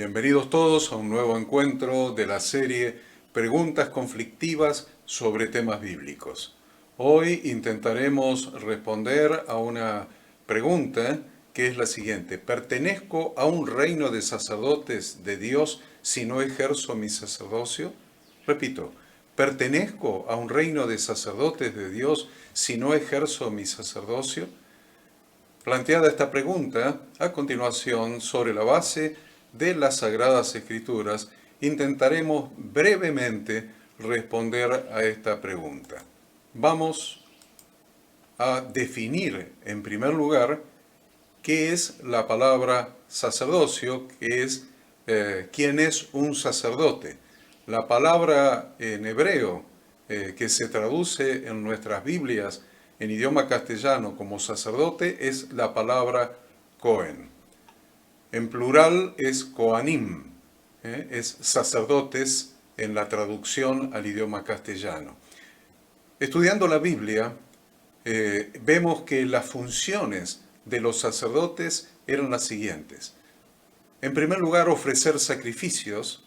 Bienvenidos todos a un nuevo encuentro de la serie Preguntas conflictivas sobre temas bíblicos. Hoy intentaremos responder a una pregunta que es la siguiente: ¿pertenezco a un reino de sacerdotes de Dios si no ejerzo mi sacerdocio? Repito, ¿pertenezco a un reino de sacerdotes de Dios si no ejerzo mi sacerdocio? Planteada esta pregunta, a continuación, sobre la base de las Sagradas Escrituras, intentaremos brevemente responder a esta pregunta. Vamos a definir, en primer lugar, qué es la palabra sacerdocio, quién es un sacerdote. La palabra en hebreo que se traduce en nuestras Biblias en idioma castellano como sacerdote es la palabra Cohen. En plural es Coanim, es sacerdotes en la traducción al idioma castellano. Estudiando la Biblia, vemos que las funciones de los sacerdotes eran las siguientes. En primer lugar, ofrecer sacrificios,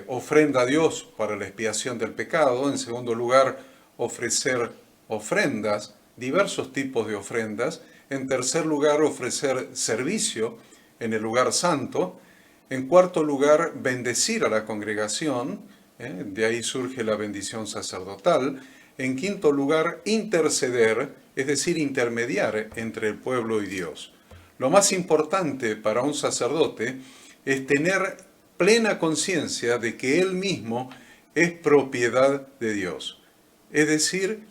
ofrenda a Dios para la expiación del pecado. En segundo lugar, ofrecer ofrendas, diversos tipos de ofrendas. En tercer lugar, ofrecer servicio en el lugar santo. En cuarto lugar, bendecir a la congregación, de ahí surge la bendición sacerdotal. En quinto lugar, interceder, es decir, intermediar entre el pueblo y Dios. Lo más importante para un sacerdote es tener plena conciencia de que él mismo es propiedad de Dios, es decir,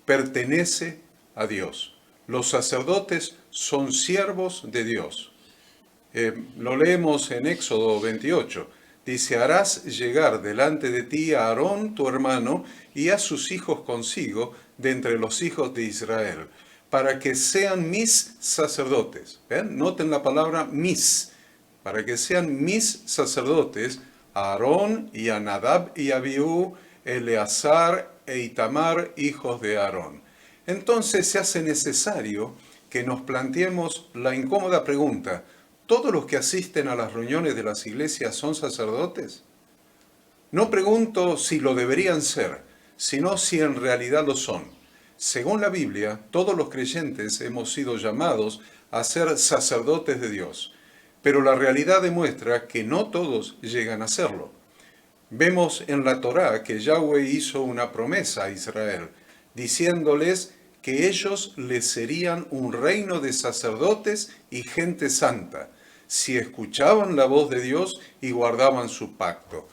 pertenece a Dios. Los sacerdotes son siervos de Dios. Lo leemos en Éxodo 28. Dice: harás llegar delante de ti a Aarón tu hermano y a sus hijos consigo de entre los hijos de Israel, para que sean mis sacerdotes. ¿Ven? Noten la palabra mis. Para que sean mis sacerdotes, a Aarón y a Nadab y Abiú, Eleazar e Itamar, hijos de Aarón. Entonces se hace necesario que nos planteemos la incómoda pregunta: ¿todos los que asisten a las reuniones de las iglesias son sacerdotes? No pregunto si lo deberían ser, sino si en realidad lo son. Según la Biblia, todos los creyentes hemos sido llamados a ser sacerdotes de Dios, pero la realidad demuestra que no todos llegan a serlo. Vemos en la Torá que Yahweh hizo una promesa a Israel, diciéndoles que ellos les serían un reino de sacerdotes y gente santa, si escuchaban la voz de Dios y guardaban su pacto.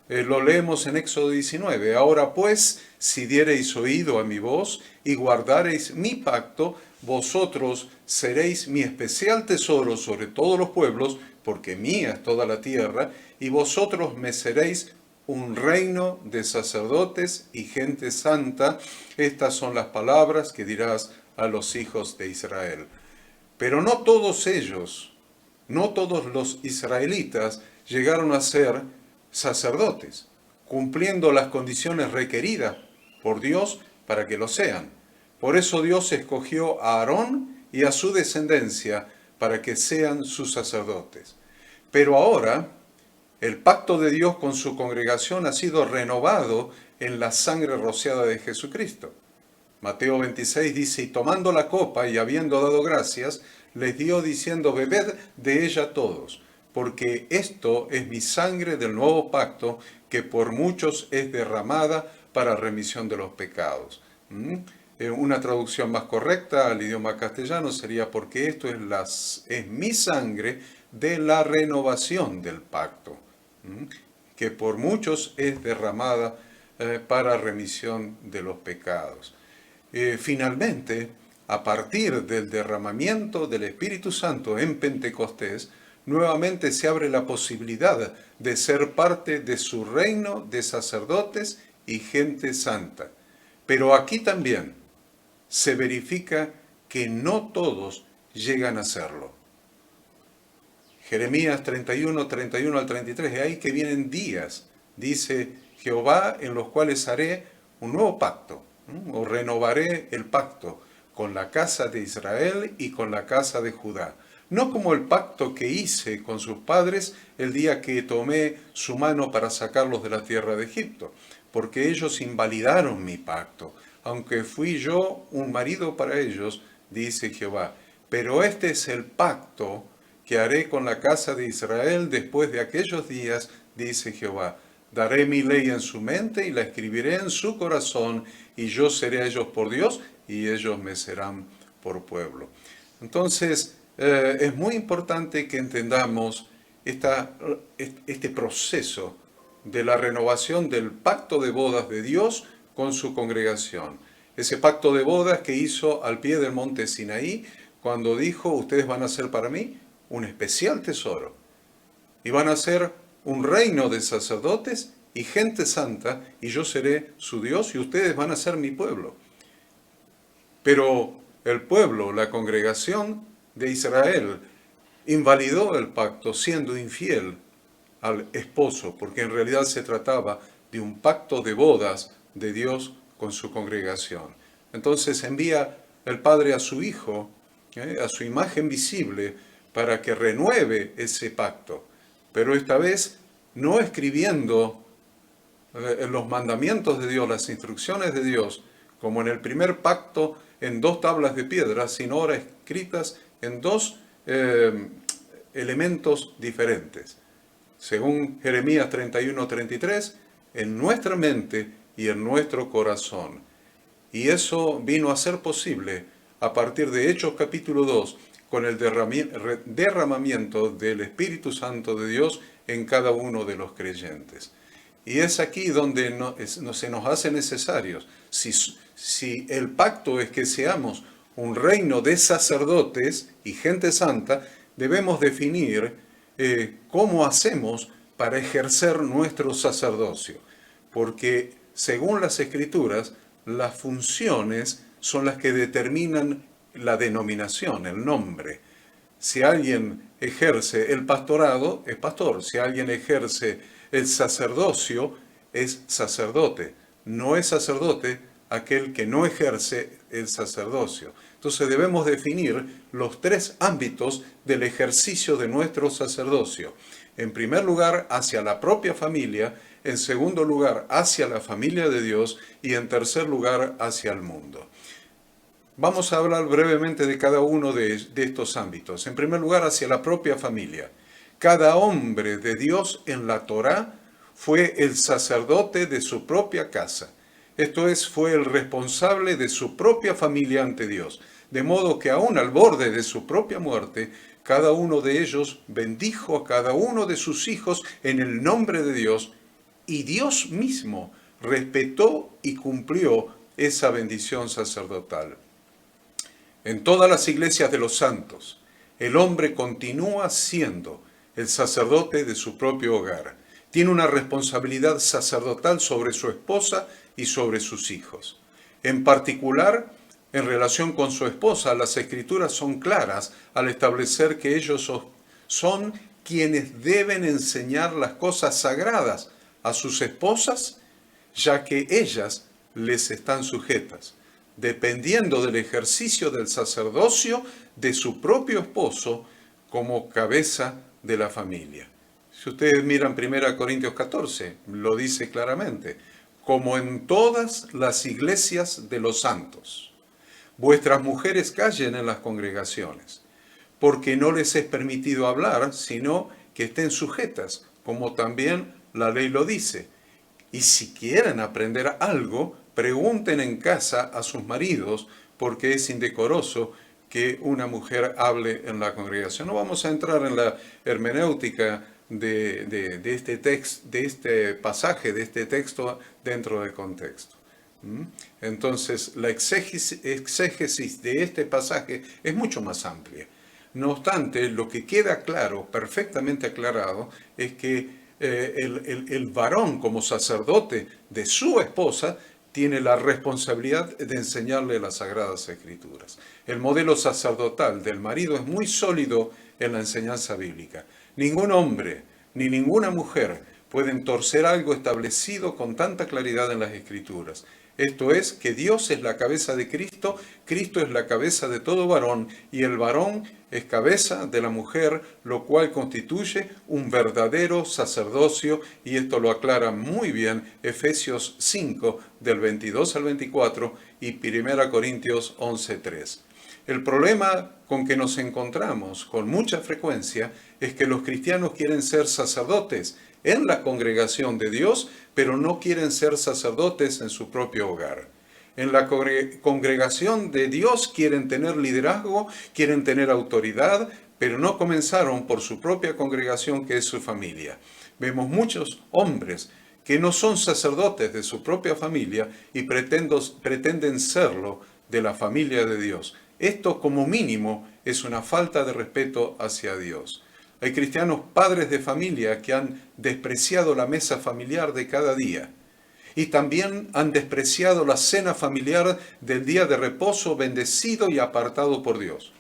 Lo leemos en Éxodo 19. Ahora pues, si diereis oído a mi voz y guardareis mi pacto, vosotros seréis mi especial tesoro sobre todos los pueblos, porque mía es toda la tierra, y vosotros me seréis un reino de sacerdotes y gente santa. Estas son las palabras que dirás a los hijos de Israel. Pero no todos ellos, no todos los israelitas llegaron a ser sacerdotes, cumpliendo las condiciones requeridas por Dios para que lo sean. Por eso Dios escogió a Aarón y a su descendencia para que sean sus sacerdotes. Pero ahora el pacto de Dios con su congregación ha sido renovado en la sangre rociada de Jesucristo. Mateo 26 dice: y tomando la copa y habiendo dado gracias, les dio diciendo: bebed de ella todos, porque esto es mi sangre del nuevo pacto, que por muchos es derramada para remisión de los pecados. Una traducción más correcta al idioma castellano sería: porque esto es mi sangre de la renovación del pacto, que por muchos es derramada para remisión de los pecados. Finalmente, a partir del derramamiento del Espíritu Santo en Pentecostés, nuevamente se abre la posibilidad de ser parte de su reino de sacerdotes y gente santa. Pero aquí también se verifica que no todos llegan a serlo. Jeremías 31, 31 al 33, de ahí que vienen días, dice Jehová, en los cuales haré un nuevo pacto, o renovaré el pacto con la casa de Israel y con la casa de Judá. No como el pacto que hice con sus padres el día que tomé su mano para sacarlos de la tierra de Egipto, porque ellos invalidaron mi pacto, aunque fui yo un marido para ellos, dice Jehová. Pero este es el pacto que haré con la casa de Israel después de aquellos días, dice Jehová. Daré mi ley en su mente y la escribiré en su corazón, y yo seré a ellos por Dios, y ellos me serán por pueblo. Entonces, es muy importante que entendamos este proceso de la renovación del pacto de bodas de Dios con su congregación. Ese pacto de bodas que hizo al pie del monte Sinaí, cuando dijo, ustedes van a ser para mí un especial tesoro, y van a ser un reino de sacerdotes y gente santa, y yo seré su Dios, y ustedes van a ser mi pueblo. Pero el pueblo, la congregación de Israel, invalidó el pacto siendo infiel al esposo, porque en realidad se trataba de un pacto de bodas de Dios con su congregación. Entonces envía el Padre a su Hijo, a su imagen visible, para que renueve ese pacto, pero esta vez no escribiendo los mandamientos de Dios, las instrucciones de Dios, como en el primer pacto en 2 tablas de piedra, sino ahora escritas en 2 elementos diferentes. Según Jeremías 31:33, en nuestra mente y en nuestro corazón. Y eso vino a ser posible a partir de Hechos capítulo 2, con el derramamiento del Espíritu Santo de Dios en cada uno de los creyentes. Y es aquí donde se nos hace necesarios. Si el pacto es que seamos un reino de sacerdotes y gente santa, debemos definir cómo hacemos para ejercer nuestro sacerdocio. Porque según las Escrituras, las funciones son las que determinan la denominación, el nombre. Si alguien ejerce el pastorado, es pastor. Si alguien ejerce el sacerdocio, es sacerdote. No es sacerdote aquel que no ejerce el sacerdocio. Entonces debemos definir los 3 ámbitos del ejercicio de nuestro sacerdocio. En primer lugar, hacia la propia familia. En segundo lugar, hacia la familia de Dios. Y en tercer lugar, hacia el mundo. Vamos a hablar brevemente de cada uno de estos ámbitos. En primer lugar, hacia la propia familia. Cada hombre de Dios en la Torá fue el sacerdote de su propia casa. Esto es, fue el responsable de su propia familia ante Dios. De modo que aún al borde de su propia muerte, cada uno de ellos bendijo a cada uno de sus hijos en el nombre de Dios, y Dios mismo respetó y cumplió esa bendición sacerdotal. En todas las iglesias de los santos, el hombre continúa siendo el sacerdote de su propio hogar. Tiene una responsabilidad sacerdotal sobre su esposa y sobre sus hijos. En particular, en relación con su esposa, las Escrituras son claras al establecer que ellos son quienes deben enseñar las cosas sagradas a sus esposas, ya que ellas les están sujetas, dependiendo del ejercicio del sacerdocio de su propio esposo como cabeza de la familia. Si ustedes miran 1 Corintios 14, lo dice claramente, como en todas las iglesias de los santos, vuestras mujeres callen en las congregaciones, porque no les es permitido hablar, sino que estén sujetas, como también la ley lo dice. Y si quieren aprender algo, pregunten en casa a sus maridos, porque es indecoroso que una mujer hable en la congregación. No vamos a entrar en la hermenéutica de este pasaje, de este texto dentro del contexto. Entonces, la exégesis de este pasaje es mucho más amplia. No obstante, lo que queda claro, perfectamente aclarado, es que el varón como sacerdote de su esposa tiene la responsabilidad de enseñarle las Sagradas Escrituras. El modelo sacerdotal del marido es muy sólido en la enseñanza bíblica. Ningún hombre ni ninguna mujer pueden torcer algo establecido con tanta claridad en las Escrituras. Esto es, que Dios es la cabeza de Cristo, Cristo es la cabeza de todo varón, y el varón es cabeza de la mujer, lo cual constituye un verdadero sacerdocio, y esto lo aclara muy bien Efesios 5, del 22 al 24, y 1 Corintios 11:3. El problema con que nos encontramos con mucha frecuencia es que los cristianos quieren ser sacerdotes en la congregación de Dios, pero no quieren ser sacerdotes en su propio hogar. En la congregación de Dios quieren tener liderazgo, quieren tener autoridad, pero no comenzaron por su propia congregación, que es su familia. Vemos muchos hombres que no son sacerdotes de su propia familia y pretenden serlo de la familia de Dios. Esto, como mínimo, es una falta de respeto hacia Dios. Hay cristianos padres de familia que han despreciado la mesa familiar de cada día y también han despreciado la cena familiar del día de reposo bendecido y apartado por Dios.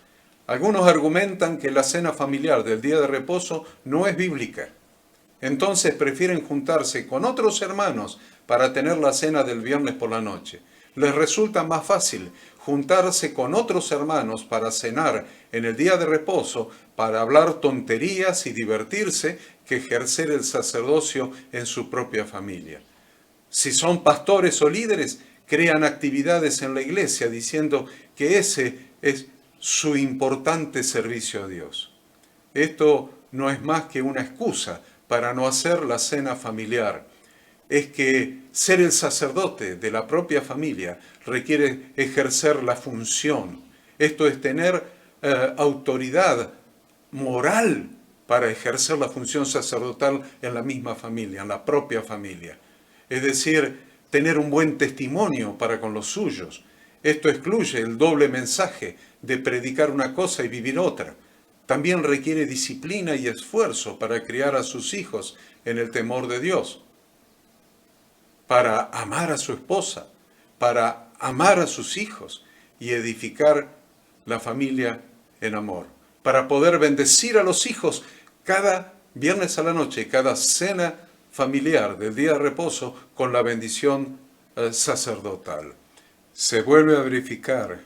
Algunos argumentan que la cena familiar del día de reposo no es bíblica. Entonces prefieren juntarse con otros hermanos para tener la cena del viernes por la noche. Les resulta más fácil juntarse con otros hermanos para cenar en el día de reposo, para hablar tonterías y divertirse, que ejercer el sacerdocio en su propia familia. Si son pastores o líderes, crean actividades en la iglesia diciendo que ese es su importante servicio a Dios. Esto no es más que una excusa para no hacer la cena familiar. Es que ser el sacerdote de la propia familia requiere ejercer la función. Esto es tener autoridad moral para ejercer la función sacerdotal en la misma familia, en la propia familia. Es decir, tener un buen testimonio para con los suyos. Esto excluye el doble mensaje de predicar una cosa y vivir otra. También requiere disciplina y esfuerzo para criar a sus hijos en el temor de Dios, para amar a su esposa, para amar a sus hijos y edificar la familia en amor, para poder bendecir a los hijos cada viernes a la noche, cada cena familiar del día de reposo con la bendición sacerdotal. Se vuelve a verificar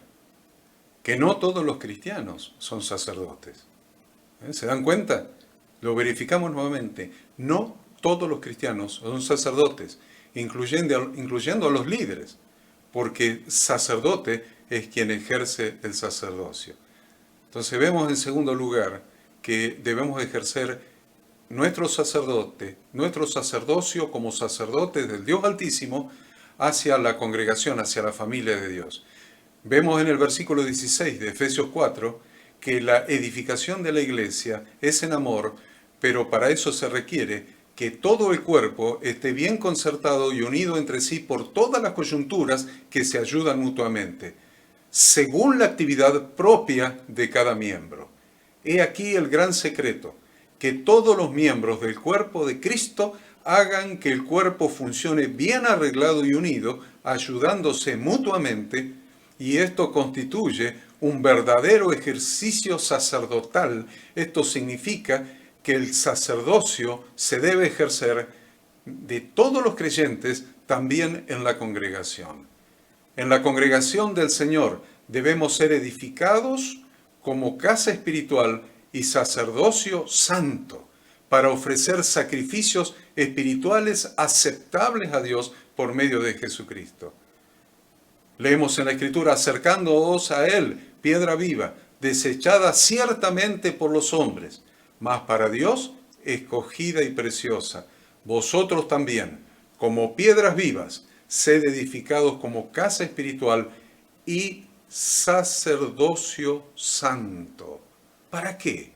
que no todos los cristianos son sacerdotes. ¿Se dan cuenta? Lo verificamos nuevamente. No todos los cristianos son sacerdotes, incluyendo a los líderes, porque sacerdote es quien ejerce el sacerdocio. Entonces vemos en segundo lugar que debemos ejercer nuestro sacerdocio como sacerdotes del Dios Altísimo hacia la congregación, hacia la familia de Dios. Vemos en el versículo 16 de Efesios 4 que la edificación de la iglesia es en amor, pero para eso se requiere que todo el cuerpo esté bien concertado y unido entre sí por todas las coyunturas que se ayudan mutuamente, según la actividad propia de cada miembro. He aquí el gran secreto, que todos los miembros del cuerpo de Cristo hagan que el cuerpo funcione bien arreglado y unido, ayudándose mutuamente, y esto constituye un verdadero ejercicio sacerdotal. Esto significa que el sacerdocio se debe ejercer de todos los creyentes también en la congregación. En la congregación del Señor debemos ser edificados como casa espiritual y sacerdocio santo para ofrecer sacrificios espirituales aceptables a Dios por medio de Jesucristo. Leemos en la Escritura: acercándoos a Él, piedra viva, desechada ciertamente por los hombres, mas para Dios escogida y preciosa. Vosotros también, como piedras vivas, sed edificados como casa espiritual y sacerdocio santo. ¿Para qué?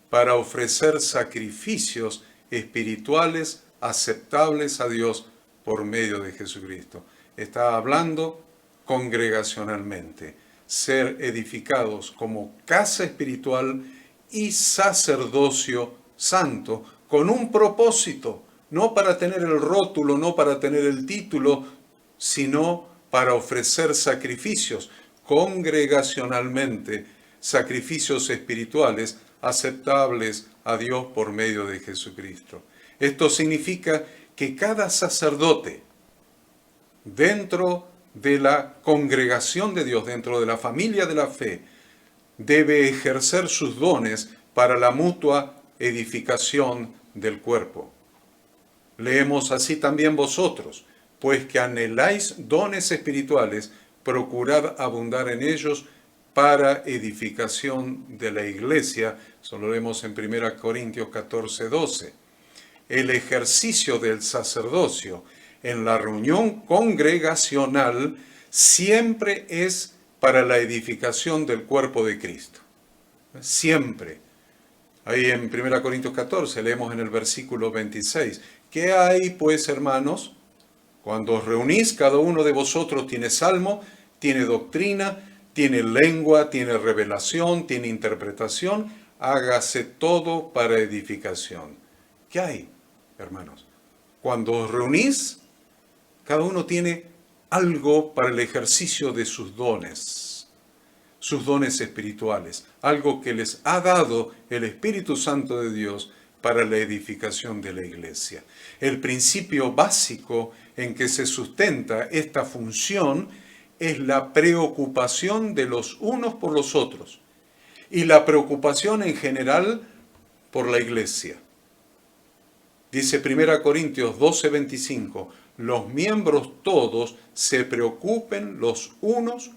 Para ofrecer sacrificios espirituales aceptables a Dios por medio de Jesucristo. Está hablando congregacionalmente, ser edificados como casa espiritual y sacerdocio santo, con un propósito, no para tener el rótulo, no para tener el título, sino para ofrecer sacrificios congregacionalmente, sacrificios espirituales aceptables a Dios por medio de Jesucristo. Esto significa que cada sacerdote, dentro de la congregación de Dios, dentro de la familia de la fe, debe ejercer sus dones para la mutua edificación del cuerpo. Leemos así también vosotros, pues que anheláis dones espirituales, procurad abundar en ellos para edificación de la iglesia. Eso lo leemos en 1 Corintios 14, 12. El ejercicio del sacerdocio en la reunión congregacional siempre es para la edificación del cuerpo de Cristo. Siempre. Ahí en 1 Corintios 14 leemos en el versículo 26. ¿Qué hay, pues, hermanos? Cuando os reunís, cada uno de vosotros tiene salmo, tiene doctrina, tiene lengua, tiene revelación, tiene interpretación. Hágase todo para edificación. ¿Qué hay, hermanos? Cuando os reunís, cada uno tiene algo para el ejercicio de sus dones espirituales, algo que les ha dado el Espíritu Santo de Dios para la edificación de la iglesia. El principio básico en que se sustenta esta función es la preocupación de los unos por los otros y la preocupación en general por la iglesia. Dice 1 Corintios 12:25, los miembros todos se preocupen los unos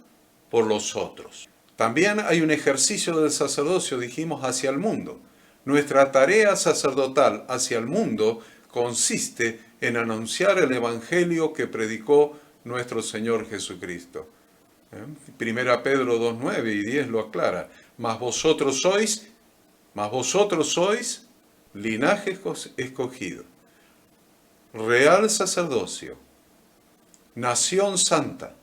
por los otros. También hay un ejercicio del sacerdocio, dijimos, hacia el mundo. Nuestra tarea sacerdotal hacia el mundo consiste en anunciar el evangelio que predicó nuestro Señor Jesucristo. 1 Pedro 2:9 y 10 lo aclara. Mas vosotros sois linaje escogido, real sacerdocio, nación santa,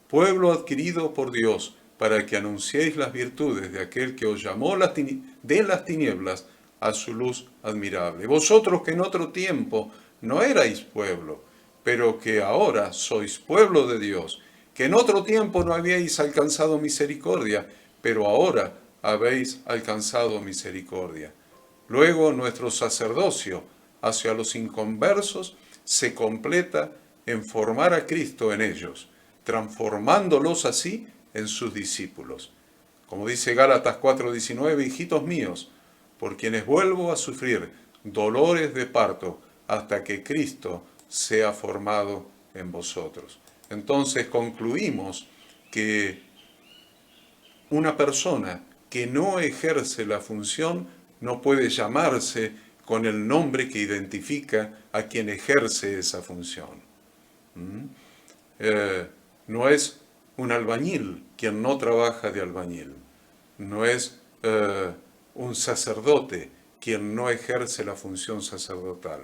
pueblo adquirido por Dios, para que anunciéis las virtudes de aquel que os llamó de las tinieblas a su luz admirable. Vosotros que en otro tiempo no erais pueblo, pero que ahora sois pueblo de Dios, que en otro tiempo no habíais alcanzado misericordia, pero ahora habéis alcanzado misericordia. Luego nuestro sacerdocio hacia los inconversos se completa en formar a Cristo en ellos, transformándolos así en sus discípulos. Como dice Gálatas 4:19, hijitos míos, por quienes vuelvo a sufrir dolores de parto hasta que Cristo sea formado en vosotros. Entonces concluimos que una persona que no ejerce la función no puede llamarse con el nombre que identifica a quien ejerce esa función. No es un albañil quien no trabaja de albañil. No es un sacerdote quien no ejerce la función sacerdotal.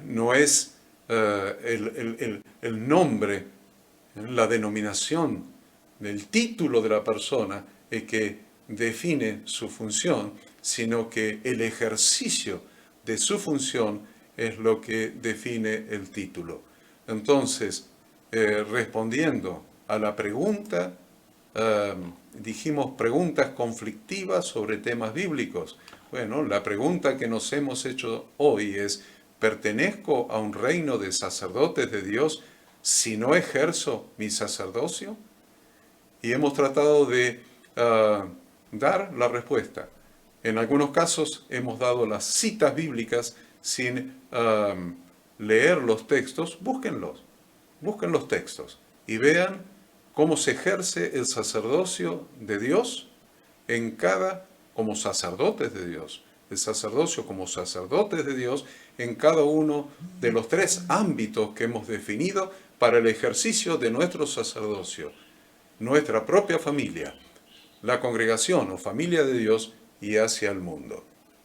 No es el nombre, la denominación, el título de la persona el que define su función, sino que el ejercicio de su función es lo que define el título. Entonces, respondiendo a la pregunta, dijimos preguntas conflictivas sobre temas bíblicos. Bueno, la pregunta que nos hemos hecho hoy es, ¿pertenezco a un reino de sacerdotes de Dios si no ejerzo mi sacerdocio? Y hemos tratado de dar la respuesta. En algunos casos hemos dado las citas bíblicas sin leer los textos. Busquen los textos y vean cómo se ejerce el sacerdocio de Dios como sacerdotes de Dios, el sacerdocio como sacerdotes de Dios en cada uno de los 3 ámbitos que hemos definido para el ejercicio de nuestro sacerdocio, nuestra propia familia, la congregación o familia de Dios y hacia el mundo,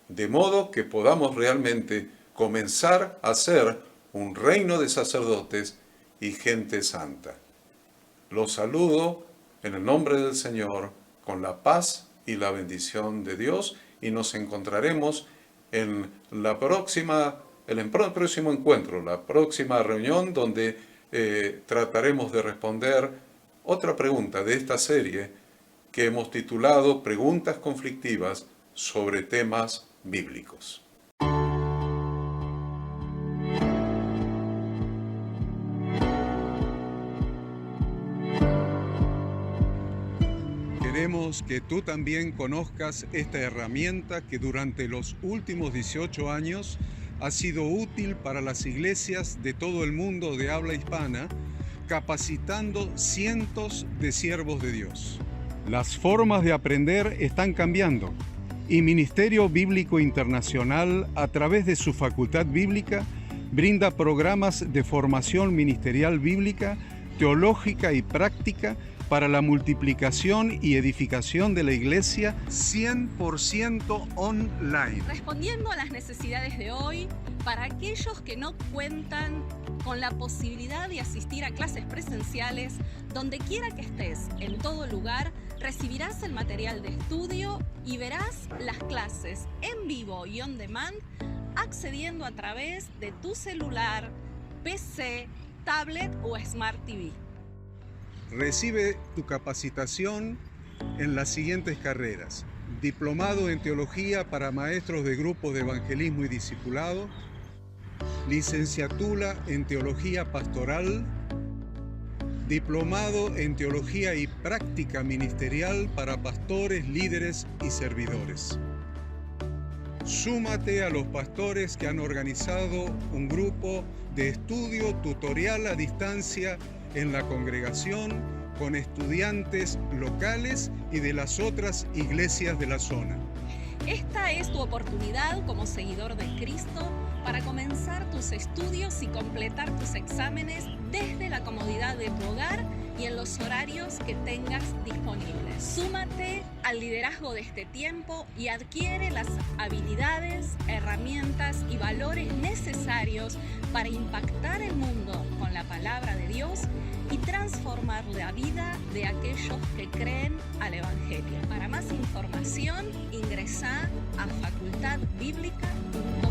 de modo que podamos realmente comenzar a ser un reino de sacerdotes y gente santa. Los saludo en el nombre del Señor con la paz y la bendición de Dios y nos encontraremos en el próximo encuentro, la próxima reunión donde trataremos de responder otra pregunta de esta serie que hemos titulado Preguntas conflictivas sobre temas bíblicos. Esperamos que tú también conozcas esta herramienta que durante los últimos 18 años ha sido útil para las iglesias de todo el mundo de habla hispana, capacitando cientos de siervos de Dios. Las formas de aprender están cambiando y Ministerio Bíblico Internacional, a través de su Facultad Bíblica, brinda programas de formación ministerial bíblica, teológica y práctica para la multiplicación y edificación de la iglesia 100% online. Respondiendo a las necesidades de hoy, para aquellos que no cuentan con la posibilidad de asistir a clases presenciales, donde quiera que estés, en todo lugar, recibirás el material de estudio y verás las clases en vivo y on demand, accediendo a través de tu celular, PC, tablet o Smart TV. Recibe tu capacitación en las siguientes carreras: diplomado en teología para maestros de grupos de evangelismo y discipulado, licenciatura en teología pastoral, diplomado en teología y práctica ministerial para pastores, líderes y servidores. Súmate a los pastores que han organizado un grupo de estudio tutorial a distancia en la congregación con estudiantes locales y de las otras iglesias de la zona. Esta es tu oportunidad como seguidor de Cristo para comenzar tus estudios y completar tus exámenes desde la comodidad de tu hogar y en los horarios que tengas disponibles. Súmate al liderazgo de este tiempo y adquiere las habilidades, herramientas y valores necesarios para impactar el mundo con la palabra de Dios y transformar la vida de aquellos que creen al Evangelio. Para más información, ingresá a facultadbiblica.com.